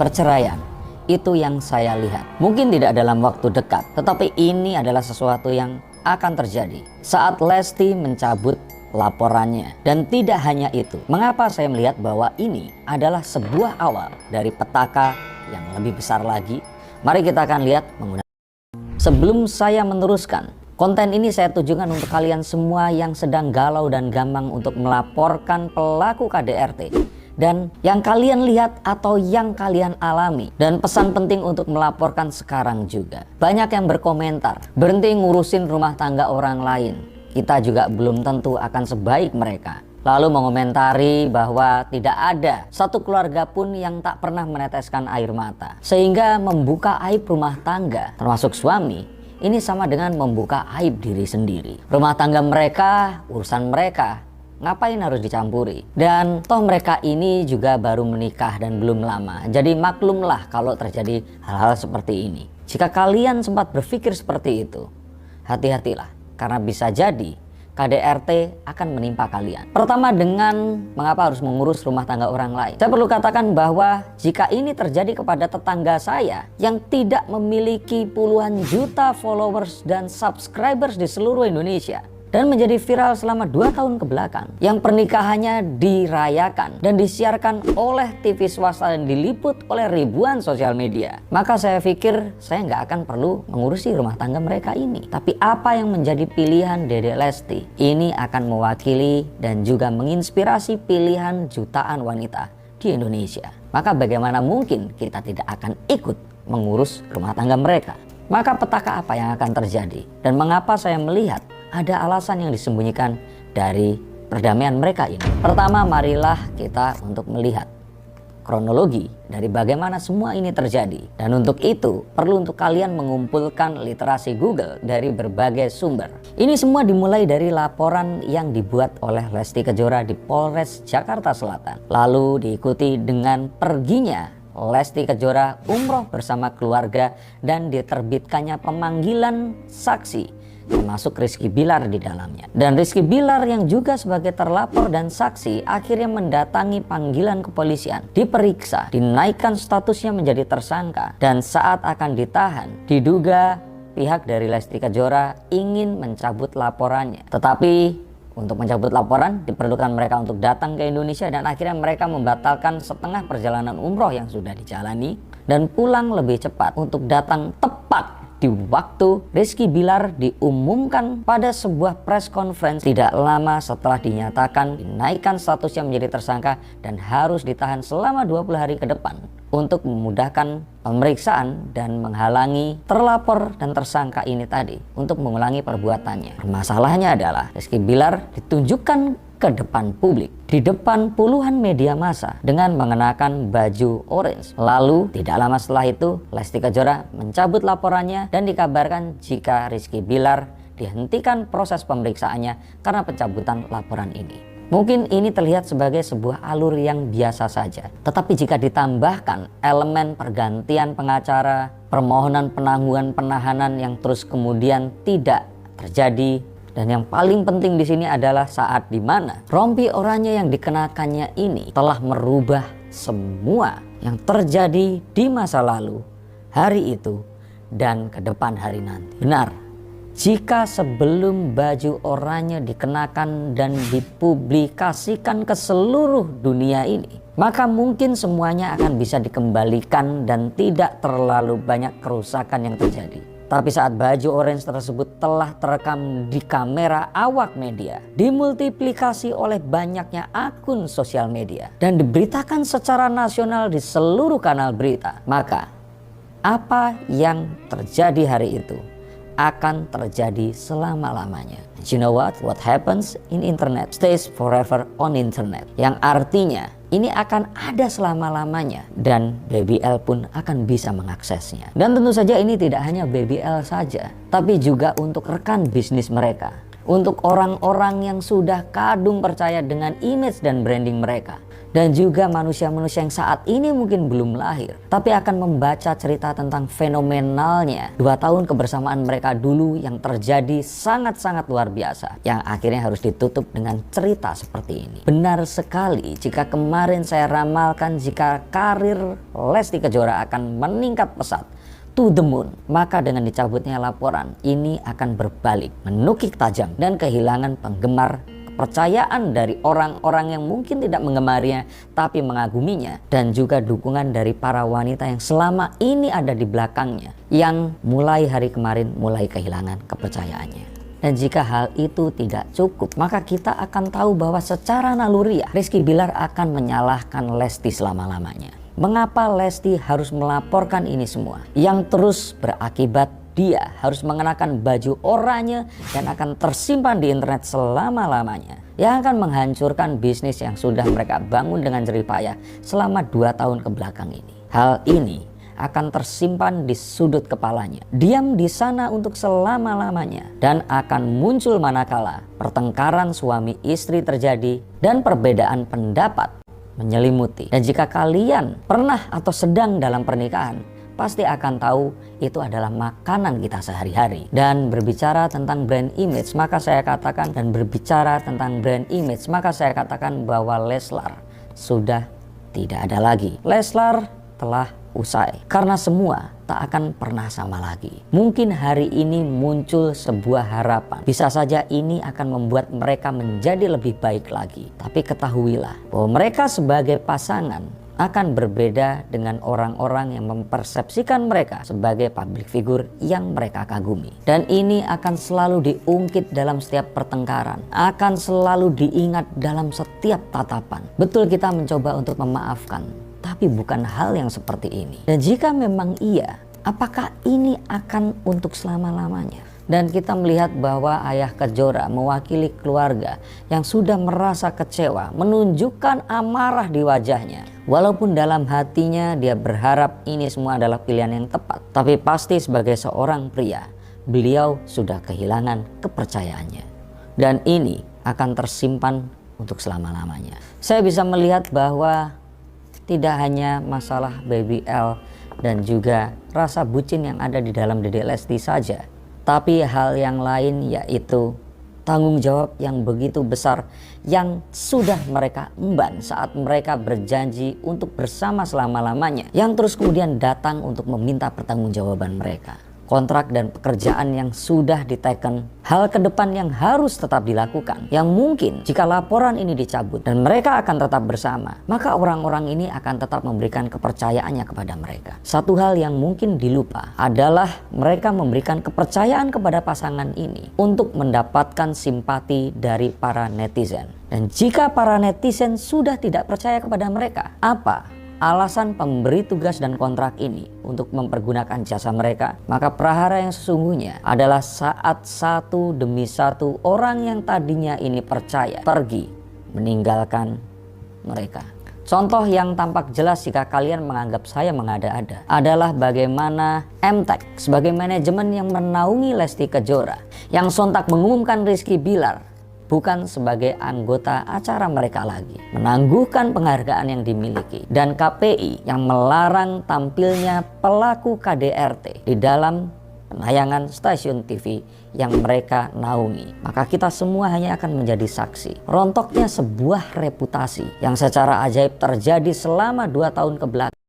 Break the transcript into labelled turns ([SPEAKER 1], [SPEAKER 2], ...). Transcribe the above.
[SPEAKER 1] perceraian. Itu yang saya lihat. Mungkin tidak dalam waktu dekat, tetapi ini adalah sesuatu yang akan terjadi saat Lesti mencabut laporannya. Dan tidak hanya itu. Mengapa saya melihat bahwa ini adalah sebuah awal dari petaka yang lebih besar lagi? Mari kita akan lihat menggunakan. Sebelum saya meneruskan, konten ini saya tujukan untuk kalian semua yang sedang galau dan gampang untuk melaporkan pelaku KDRT. Dan yang kalian lihat atau yang kalian alami. Dan pesan penting untuk melaporkan sekarang juga. Banyak yang berkomentar, berhenti ngurusin rumah tangga orang lain. Kita juga belum tentu akan sebaik mereka. Lalu mengomentari bahwa tidak ada satu keluarga pun yang tak pernah meneteskan air mata. Sehingga membuka aib rumah tangga, termasuk suami, ini sama dengan membuka aib diri sendiri. Rumah tangga mereka, urusan mereka, ngapain harus dicampuri? Dan toh mereka ini juga baru menikah dan belum lama. Jadi maklumlah kalau terjadi hal-hal seperti ini. Jika kalian sempat berpikir seperti itu, hati-hatilah. Karena bisa jadi KDRT akan menimpa kalian. Pertama, dengan mengapa harus mengurus rumah tangga orang lain. Saya perlu katakan bahwa jika ini terjadi kepada tetangga saya yang tidak memiliki puluhan juta followers dan subscribers di seluruh Indonesia dan menjadi viral selama 2 tahun ke belakang, yang pernikahannya dirayakan dan disiarkan oleh TV swasta dan diliput oleh ribuan sosial media, maka saya pikir saya nggak akan perlu mengurusi rumah tangga mereka ini. Tapi apa yang menjadi pilihan Dede Lesti ini akan mewakili dan juga menginspirasi pilihan jutaan wanita di Indonesia. Maka bagaimana mungkin kita tidak akan ikut mengurus rumah tangga mereka? Maka petaka apa yang akan terjadi? Dan mengapa saya melihat ada alasan yang disembunyikan dari perdamaian mereka ini? Pertama, marilah kita untuk melihat kronologi dari bagaimana semua ini terjadi. Dan untuk itu perlu untuk kalian mengumpulkan literasi Google dari berbagai sumber. Ini semua dimulai dari laporan yang dibuat oleh Lesti Kejora di Polres Jakarta Selatan. Lalu diikuti dengan perginya Lesti Kejora umroh bersama keluarga dan diterbitkannya pemanggilan saksi, termasuk Rizky Bilar di dalamnya. Dan Rizky Bilar yang juga sebagai terlapor dan saksi akhirnya mendatangi panggilan kepolisian, diperiksa, dinaikkan statusnya menjadi tersangka, dan saat akan ditahan diduga pihak dari Lesti Kejora ingin mencabut laporannya. Tetapi untuk mencabut laporan diperlukan mereka untuk datang ke Indonesia, dan akhirnya mereka membatalkan setengah perjalanan umroh yang sudah dijalani dan pulang lebih cepat untuk datang tepat di waktu Rizky Bilar diumumkan pada sebuah press conference tidak lama setelah dinyatakan dinaikkan statusnya menjadi tersangka dan harus ditahan selama 20 hari ke depan untuk memudahkan pemeriksaan dan menghalangi terlapor dan tersangka ini tadi untuk mengulangi perbuatannya. Masalahnya adalah Rizky Bilar ditunjukkan ke depan publik, di depan puluhan media massa dengan mengenakan baju orange. Lalu tidak lama setelah itu Lesti Kejora mencabut laporannya dan dikabarkan jika Rizky Bilar dihentikan proses pemeriksaannya karena pencabutan laporan ini. Mungkin ini terlihat sebagai sebuah alur yang biasa saja, tetapi jika ditambahkan elemen pergantian pengacara, permohonan penangguhan penahanan yang terus kemudian tidak terjadi, dan yang paling penting di sini adalah saat dimana rompi oranye yang dikenakannya ini telah merubah semua yang terjadi di masa lalu, hari itu, dan ke depan hari nanti. Benar, jika sebelum baju oranye dikenakan dan dipublikasikan ke seluruh dunia ini, maka mungkin semuanya akan bisa dikembalikan dan tidak terlalu banyak kerusakan yang terjadi. Tapi saat baju orange tersebut telah terekam di kamera awak media, dimultiplikasi oleh banyaknya akun sosial media, dan diberitakan secara nasional di seluruh kanal berita, maka apa yang terjadi hari itu akan terjadi selama-lamanya. You know what? What happens in internet stays forever on internet. Yang artinya ini akan ada selama-lamanya dan BBL pun akan bisa mengaksesnya. Dan tentu saja ini tidak hanya BBL saja, tapi juga untuk rekan bisnis mereka, untuk orang-orang yang sudah kadung percaya dengan image dan branding mereka, dan juga manusia-manusia yang saat ini mungkin belum lahir, tapi akan membaca cerita tentang fenomenalnya 2 tahun kebersamaan mereka dulu yang terjadi sangat-sangat luar biasa, yang akhirnya harus ditutup dengan cerita seperti ini. Benar sekali jika kemarin saya ramalkan jika karir Lesti Kejora akan meningkat pesat to the moon, maka dengan dicabutnya laporan ini akan berbalik, menukik tajam dan kehilangan penggemar, kepercayaan dari orang-orang yang mungkin tidak menggemarinya tapi mengaguminya, dan juga dukungan dari para wanita yang selama ini ada di belakangnya yang mulai hari kemarin mulai kehilangan kepercayaannya. Dan jika hal itu tidak cukup, maka kita akan tahu bahwa secara naluriah Rizky Billar akan menyalahkan Lesti selama-lamanya. Mengapa Lesti harus melaporkan ini semua? Yang terus berakibat dia harus mengenakan baju oranye dan akan tersimpan di internet selama-lamanya, yang akan menghancurkan bisnis yang sudah mereka bangun dengan jerih payah selama 2 tahun kebelakang ini. Hal ini akan tersimpan di sudut kepalanya, diam di sana untuk selama-lamanya, dan akan muncul manakala pertengkaran suami istri terjadi dan perbedaan pendapat menyelimuti. Dan jika kalian pernah atau sedang dalam pernikahan, pasti akan tahu itu adalah makanan kita sehari-hari. Dan berbicara tentang brand image, maka saya katakan bahwa Leslar sudah tidak ada lagi. Leslar telah usai, karena semua tak akan pernah sama lagi. Mungkin hari ini muncul sebuah harapan, bisa saja ini akan membuat mereka menjadi lebih baik lagi. Tapi ketahuilah bahwa mereka sebagai pasangan akan berbeda dengan orang-orang yang mempersepsikan mereka sebagai public figure yang mereka kagumi. Dan ini akan selalu diungkit dalam setiap pertengkaran, akan selalu diingat dalam setiap tatapan. Betul, kita mencoba untuk memaafkan, tapi bukan hal yang seperti ini. Dan jika memang iya, apakah ini akan untuk selama-lamanya? Dan kita melihat bahwa ayah Kejora mewakili keluarga yang sudah merasa kecewa, menunjukkan amarah di wajahnya. Walaupun dalam hatinya dia berharap ini semua adalah pilihan yang tepat, tapi pasti sebagai seorang pria, beliau sudah kehilangan kepercayaannya. Dan ini akan tersimpan untuk selama-lamanya. Saya bisa melihat bahwa tidak hanya masalah Baby L dan juga rasa bucin yang ada di dalam Dedek Lesti saja, tapi hal yang lain, yaitu tanggung jawab yang begitu besar yang sudah mereka emban saat mereka berjanji untuk bersama selama-lamanya, yang terus kemudian datang untuk meminta pertanggungjawaban mereka. Kontrak dan pekerjaan yang sudah diteken, hal ke depan yang harus tetap dilakukan, yang mungkin jika laporan ini dicabut dan mereka akan tetap bersama, maka orang-orang ini akan tetap memberikan kepercayaannya kepada mereka. Satu hal yang mungkin dilupa adalah mereka memberikan kepercayaan kepada pasangan ini untuk mendapatkan simpati dari para netizen. Dan jika para netizen sudah tidak percaya kepada mereka, apa alasan pemberi tugas dan kontrak ini untuk mempergunakan jasa mereka? Maka prahara yang sesungguhnya adalah saat satu demi satu orang yang tadinya ini percaya pergi meninggalkan mereka. Contoh yang tampak jelas jika kalian menganggap saya mengada-ada adalah bagaimana M-Tech sebagai manajemen yang menaungi Lesti Kejora, yang sontak mengumumkan Rizky Billar bukan sebagai anggota acara mereka lagi, menangguhkan penghargaan yang dimiliki, dan KPI yang melarang tampilnya pelaku KDRT di dalam penayangan stasiun TV yang mereka naungi. Maka kita semua hanya akan menjadi saksi rontoknya sebuah reputasi yang secara ajaib terjadi selama 2 tahun kebelakang.